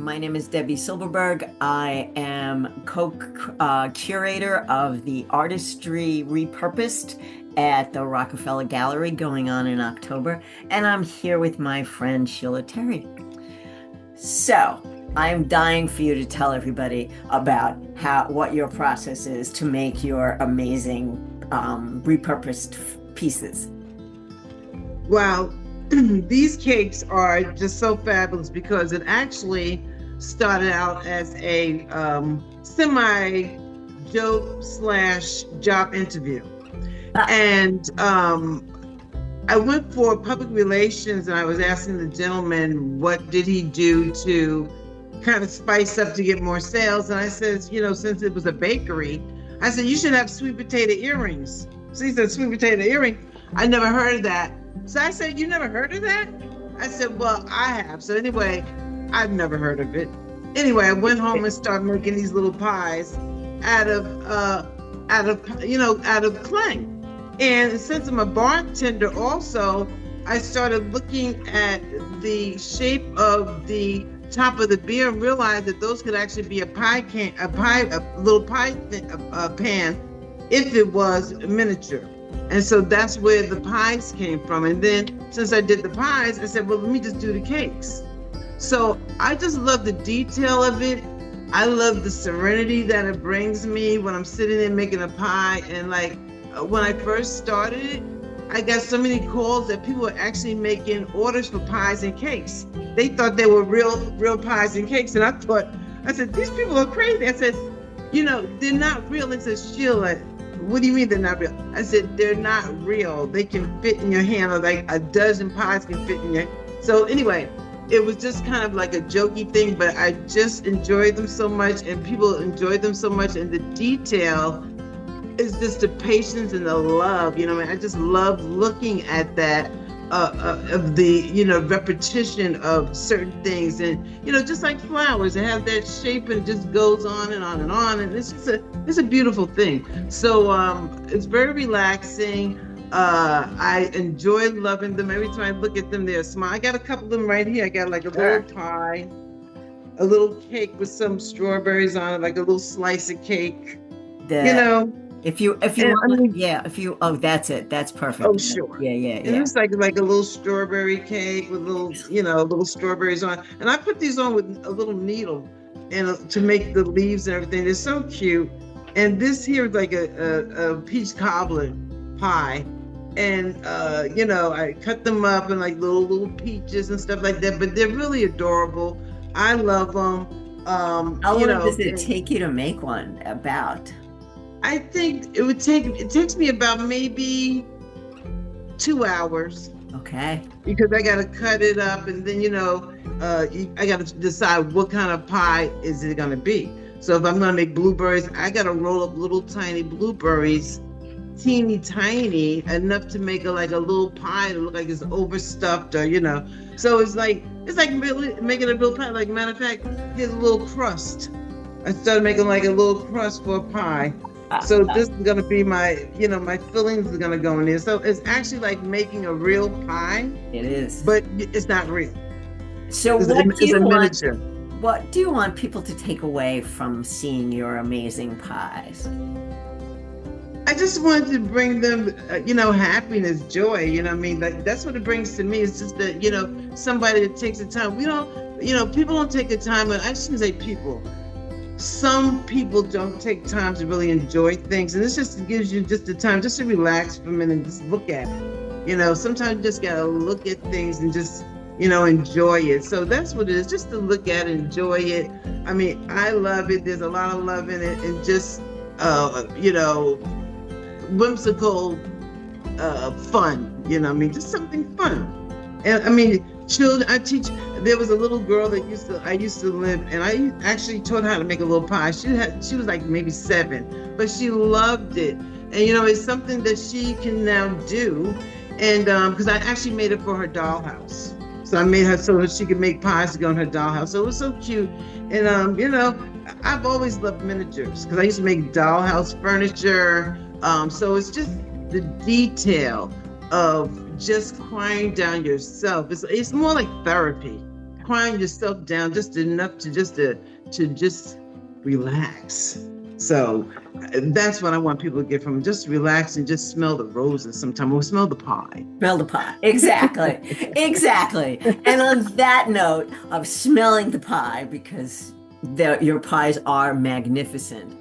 My name is Debbie Silberberg. I am co-curator of the Artistry Repurposed at the Rockefeller Gallery going on in October, and I'm here with my friend Sheila Terry. So, I'm dying for you to tell everybody about what your process is to make your amazing repurposed pieces. Well, these cakes are just so fabulous because it actually started out as a semi-joke / job interview. And I went for public relations and I was asking the gentleman what did he do to kind of spice up to get more sales. And I said, since it was a bakery, I said, you should have sweet potato earrings. So he said, sweet potato earring? I never heard of that. So I said, you never heard of that? I said, well, I have. So anyway, I've never heard of it. Anyway, I went home and started making these little pies out of clay. And since I'm a bartender also, I started looking at the shape of the top of the beer and realized that those could actually be a little pie pan if it was miniature. And so that's where the pies came from. And then since I did the pies, I said, well, let me just do the cakes. So I just love the detail of it. I love the serenity that it brings me when I'm sitting there making a pie. And when I first started it, I got so many calls that people were actually making orders for pies and cakes. They thought they were real pies and cakes. And I said, these people are crazy. I said, they're not real. They said, Sheila, what do you mean they're not real? I said, they're not real. They can fit in your hand, or like a dozen pies can fit in your. So anyway, it was just kind of like a jokey thing, but I just enjoyed them so much and people enjoyed them so much. And the detail is just the patience and the love, I just love looking at that, of the, repetition of certain things. And, just like flowers, they have that shape and it just goes on and on and on. And it's just it's a beautiful thing. So it's very relaxing. I enjoy loving them. Every time I look at them, they're smile. I got a couple of them right here. I got like a little pie, a little cake with some strawberries on it, like a little slice of cake, If you want, oh, that's it. That's perfect. Oh, sure. Yeah. And it's like a little strawberry cake with little strawberries on. And I put these on with a little needle and to make the leaves and everything. They're so cute. And this here is like a peach cobbler pie. And, I cut them up in like little peaches and stuff like that. But they're really adorable. I love them. How long does it take you to make one about? I think it takes me about maybe 2 hours. Okay. Because I got to cut it up and then, I got to decide what kind of pie is it going to be. So if I'm going to make blueberries, I got to roll up little tiny blueberries, teeny tiny, enough to make a little pie to look like it's overstuffed or, So it's like really making a real pie. Like, matter of fact, here's a little crust. I started making like a little crust for a pie. So this is going to be my fillings are going to go in there. So it's actually like making a real pie. It is. But it's not real. So what do you want people to take away from seeing your amazing pies? I just wanted to bring them, happiness, joy, that's what it brings to me. It's just that, somebody that takes the time. People don't take the time, but I shouldn't say people. Some people don't take time to really enjoy things, and this just gives you just the time just to relax for a minute and just look at it. Sometimes you just gotta look at things and just, enjoy it. So that's what it is, just to look at it, enjoy it. I mean, I love it. There's a lot of love in it, and just, whimsical fun. Just something fun. And children, there was a little girl that I used to live, and I actually taught her how to make a little pie. She was like maybe 7, but she loved it. And, it's something that she can now do. And because I actually made it for her dollhouse. So I made her so that she could make pies to go in her dollhouse. So it was so cute. And, I've always loved miniatures because I used to make dollhouse furniture. So it's just the detail of just crying down yourself. It's more like therapy. quiet yourself down just enough to just relax. So that's what I want people to get from it. Just relax and just smell the roses sometime, or smell the pie. Smell the pie. Exactly. Exactly. And on that note of smelling the pie, because your pies are magnificent,